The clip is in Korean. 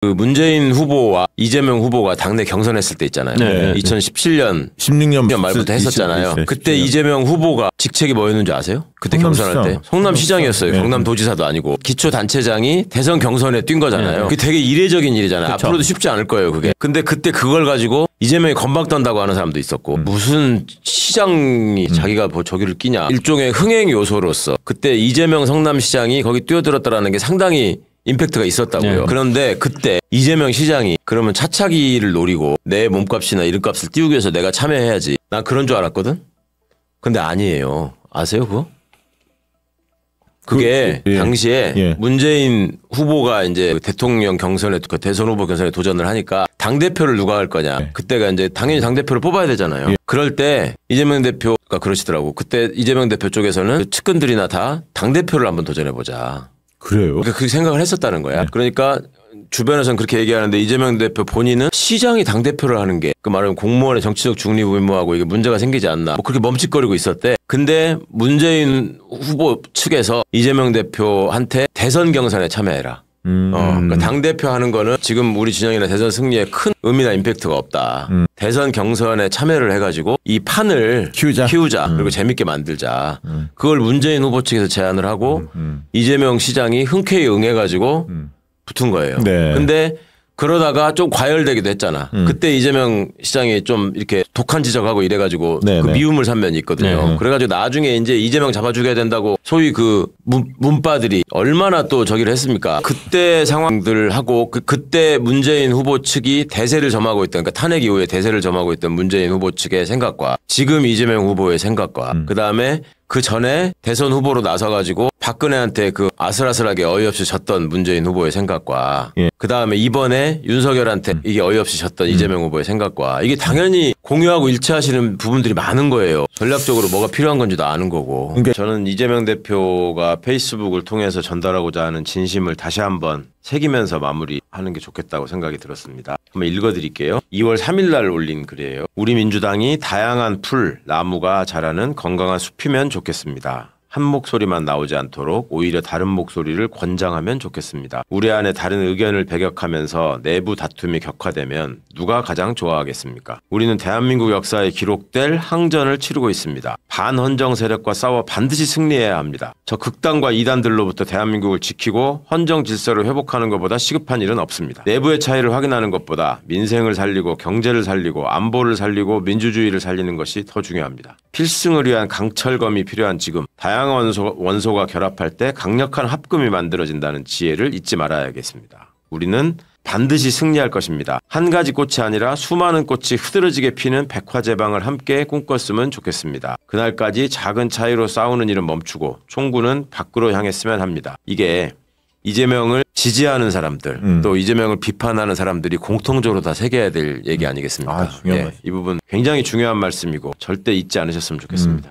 그 문재인 후보와 이재명 후보가 당내 경선했을 때 있잖아요. 네. 2017년 16년 말부터 했었잖아요. 20, 그때 이재명 후보가 직책이 뭐였는지 아세요? 그때 경선할 때 성남시장이었어요. 네. 경남도지사도 아니고 기초단체장이 대선 경선에 뛴 거잖아요. 그게 되게 이례적인 일이잖아요. 그쵸. 앞으로도 쉽지 않을 거예요. 그게. 근데 그때 그걸 가지고 이재명이 건방 떤다고 하는 사람도 있었고 무슨 시장이 자기가 뭐 저기를 끼냐. 일종의 흥행 요소로서 그때 이재명 성남시장이 거기 뛰어들었다라는 게 상당히 임팩트가 있었다고요. 네. 그런데 그때 이재명 시장이 그러면 차차기를 노리고 내 몸값이나 이름값을 띄우기 위해서 내가 참여해야지. 난 그런 줄 알았거든. 근데 아니에요. 아세요 그거? 그게 예. 당시에 예. 문재인 후보가 이제 대통령 경선에 그 대선 후보 경선에 도전을 하니까 당 대표를 누가 할 거냐. 예. 그때가 이제 당연히 당 대표를 뽑아야 되잖아요. 예. 그럴 때 이재명 대표가 그러시더라고. 그때 이재명 대표 쪽에서는 그 측근들이나 다 당 대표를 한번 도전해 보자. 그래요? 그 생각을 했었다는 거야. 그러니까 주변에서는 그렇게 얘기하는데 이재명 대표 본인은 시장이 당대표를 하는 게 그 말하면 공무원의 정치적 중립 의무하고 이게 문제가 생기지 않나 뭐 그렇게 멈칫거리고 있었대. 근데 문재인 후보 측에서 이재명 대표한테 대선 경선에 참여해라. 그러니까 당대표 하는 거는 지금 우리 진영이나 대선 승리에 큰 의미나 임팩트가 없다. 대선 경선에 참여를 해가지고 이 판을 키우자. 그리고 재밌게 만들자. 그걸 문재인 후보 측에서 제안을 하고 이재명 시장이 흔쾌히 응해가지고 붙은 거예요. 네. 근데 그러다가 좀 과열되기도 했잖아. 그때 이재명 시장이 좀 이렇게 독한 지적하고 이래가지고 네, 그 네. 미움을 산 면이 있거든요. 네. 그래가지고 나중에 이제 이재명 잡아주게 된다고 소위 그 문바들이 얼마나 또 저기를 했습니까? 그때 상황들하고 그때 문재인 후보 측이 대세를 점하고 있던 그러니까 탄핵 이후에 대세를 점하고 있던 문재인 후보 측의 생각과 지금 이재명 후보의 생각과 그다음에 그 전에 대선 후보로 나서가지고 박근혜한테 그 아슬아슬하게 어이없이 졌던 문재인 후보의 생각과 예. 그 다음에 이번에 윤석열한테 이게 어이없이 졌던 이재명 후보의 생각과 이게 당연히 공유하고 일치하시는 부분들이 많은 거예요. 전략적으로 뭐가 필요한 건지도 아는 거고. 그러니까 저는 이재명 대표가 페이스북을 통해서 전달하고자 하는 진심을 다시 한번 새기면서 마무리하는 게 좋겠다고 생각이 들었습니다. 한번 읽어드릴게요. 2월 3일 날 올린 글이에요. 우리 민주당이 다양한 풀, 나무가 자라는 건강한 숲이면 좋겠습니다. 한 목소리만 나오지 않도록 오히려 다른 목소리를 권장하면 좋겠습니다. 우리 안에 다른 의견을 배격하면서 내부 다툼이 격화되면 누가 가장 좋아하겠습니까? 우리는 대한민국 역사에 기록될 항전을 치르고 있습니다. 반헌정 세력과 싸워 반드시 승리해야 합니다. 저 극단과 이단들로부터 대한민국을 지키고 헌정 질서를 회복하는 것보다 시급한 일은 없습니다. 내부의 차이를 확인하는 것보다 민생을 살리고 경제를 살리고 안보를 살리고 민주주의를 살리는 것이 더 중요합니다. 필승을 위한 강철검이 필요한 지금 다양한 원소가 결합할 때 강력한 합금이 만들어진다는 지혜를 잊지 말아야겠습니다. 우리는 반드시 승리할 것입니다. 한 가지 꽃이 아니라 수많은 꽃이 흐드러지게 피는 백화제방을 함께 꿈꿨으면 좋겠습니다. 그날까지 작은 차이로 싸우는 일은 멈추고 총구는 밖으로 향했으면 합니다. 이게 이재명을 지지하는 사람들 또 이재명을 비판하는 사람들이 공통적으로 다 새겨야 될 얘기 아니겠습니까? 중요한 말씀. 이 부분 굉장히 중요한 말씀이고 절대 잊지 않으셨으면 좋겠습니다.